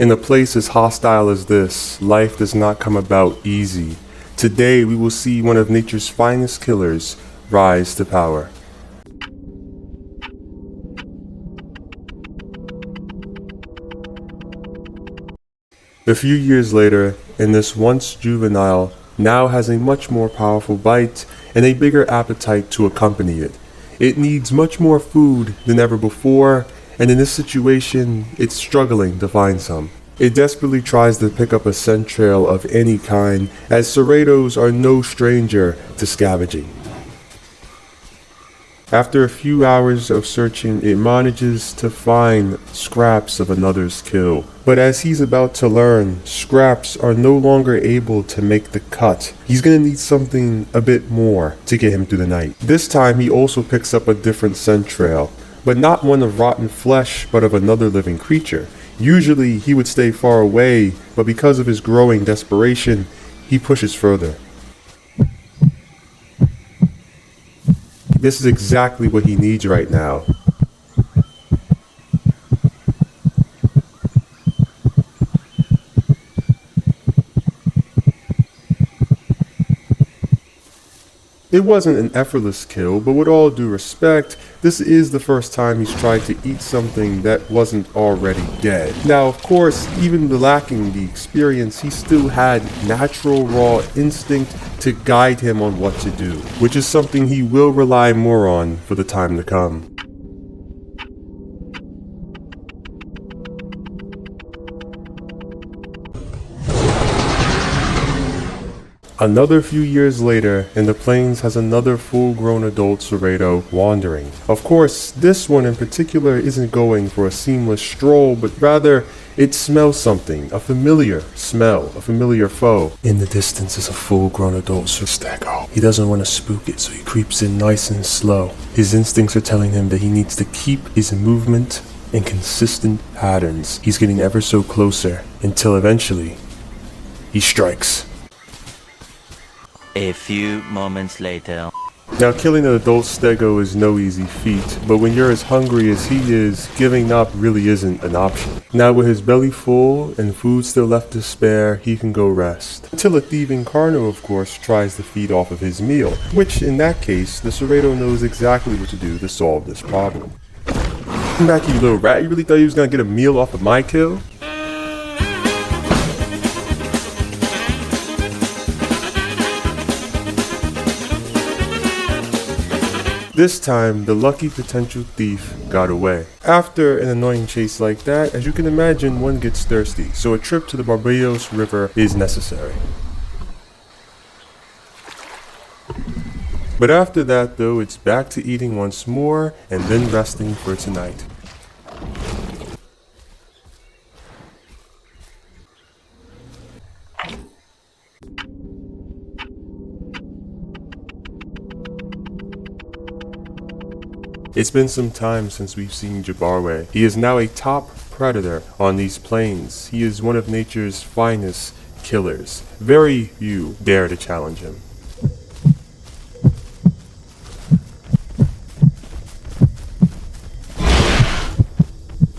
In a place as hostile as this, life does not come about easy. Today we will see one of nature's finest killers rise to power. A few years later, and this once juvenile now has a much more powerful bite and a bigger appetite to accompany it. It needs much more food than ever before, and in this situation, it's struggling to find some. It desperately tries to pick up a scent trail of any kind, as Ceratos are no stranger to scavenging. After a few hours of searching, it manages to find scraps of another's kill. But as he's about to learn, scraps are no longer able to make the cut. He's gonna need something a bit more to get him through the night. This time he also picks up a different scent trail, but not one of rotten flesh, but of another living creature. Usually he would stay far away, but because of his growing desperation, he pushes further. This is exactly what he needs right now. It wasn't an effortless kill, but with all due respect, this is the first time he's tried to eat something that wasn't already dead. Now, of course, even lacking the experience, he still had natural raw instinct to guide him on what to do, which is something he will rely more on for the time to come. Another few years later, and the plains has another full-grown adult Cerato wandering. Of course, this one in particular isn't going for a seamless stroll, but rather it smells something, a familiar smell, a familiar foe. In the distance is a full-grown adult Ceratosaurus. He doesn't want to spook it, so he creeps in nice and slow. His instincts are telling him that he needs to keep his movement in consistent patterns. He's getting ever so closer, until eventually, he strikes. A few moments later. Now, killing an adult stego is no easy feat, but when you're as hungry as he is, giving up really isn't an option. Now, with his belly full and food still left to spare, he can go rest. Until a thieving carno, of course, tries to feed off of his meal, which in that case, the Cerato knows exactly what to do to solve this problem. Come back, you little rat, you really thought you was gonna get a meal off of my kill? This time, the lucky potential thief got away. After an annoying chase like that, as you can imagine, one gets thirsty, so a trip to the Barbados River is necessary. But after that though, it's back to eating once more, and then resting for tonight. It's been some time since we've seen Jabarwe. He is now a top predator on these plains. He is one of nature's finest killers. Very few dare to challenge him.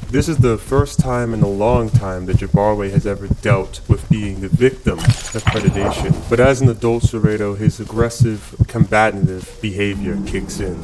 This is the first time in a long time that Jabarwe has ever dealt with being the victim of predation. But as an adult Cerato, his aggressive, combative behavior kicks in.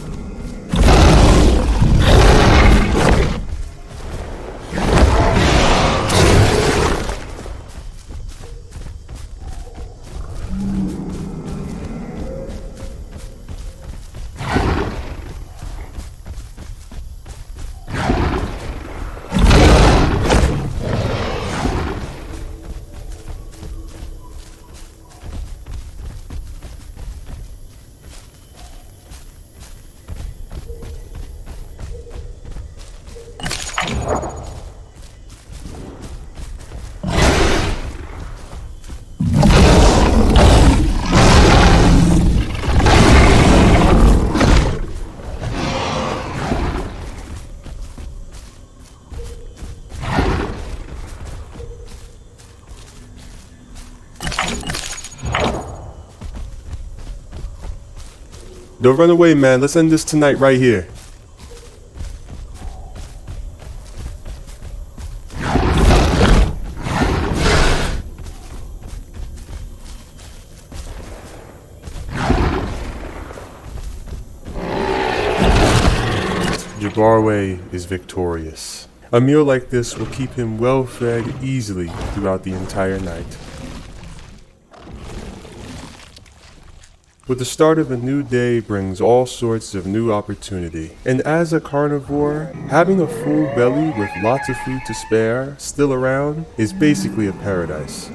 Don't run away, man. Let's end this tonight right here. Jaguarway is victorious. A meal like this will keep him well fed easily throughout the entire night. With the start of a new day brings all sorts of new opportunity. And as a carnivore, having a full belly with lots of food to spare still around is basically a paradise.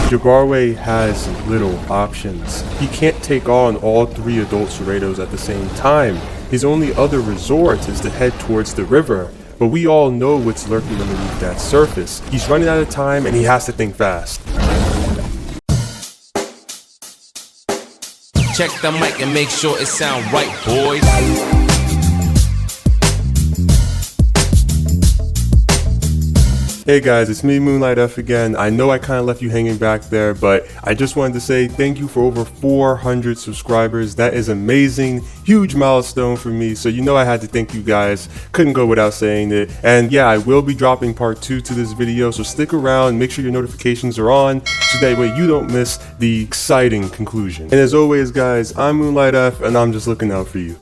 Jaguarway has little options. He can't take on all 3 adult Ceratos at the same time. His only other resort is to head towards the river, but we all know what's lurking underneath that surface. He's running out of time and he has to think fast. Check the mic and make sure it sound right, boys. Hey guys, it's me, Moonlight F again. I know I kind of left you hanging back there, but I just wanted to say thank you for over 400 subscribers. That is amazing, huge milestone for me, so you know I had to thank you guys. Couldn't go without saying it. And yeah, I will be dropping part 2 to this video, so stick around, make sure your notifications are on, so that way you don't miss the exciting conclusion. And as always guys, I'm Moonlight F, and I'm just looking out for you.